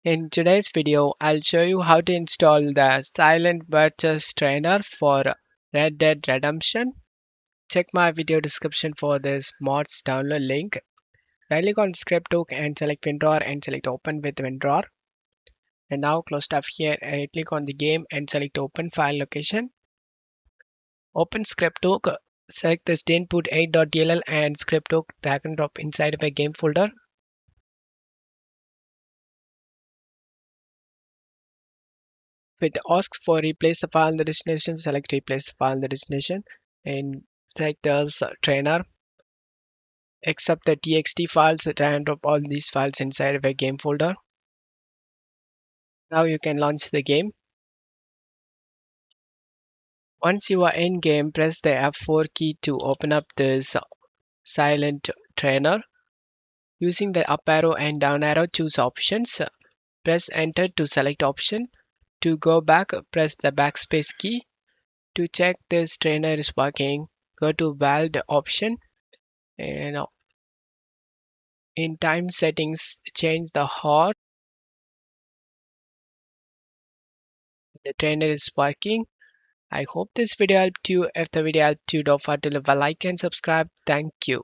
In today's video, I'll show you how to install the Silent Purchase Trainer for Red Dead Redemption. Check my video description for this mod's download link. Right-click on Script Hook and select WinRAR and select Open with WinRAR. And now close stuff here and click on the game and select Open File Location. Open Script Hook, select the stainput8.dll and Script Hook, drag and drop inside of a game folder. If it asks for replace the file in the destination, select replace the file in the destination and select the trainer. Accept the txt files, drag and drop all these files inside of a game folder. Now you can launch the game. Once you are in game, press the F4 key to open up this silent trainer. Using the up arrow and down arrow, choose options. Press enter to select option. To go back, press the backspace key. To check this trainer is working, go to valid option and in time settings, change the hot. The trainer is working. I hope this video helped you. If the video helped you, don't forget to leave a like and subscribe. Thank you.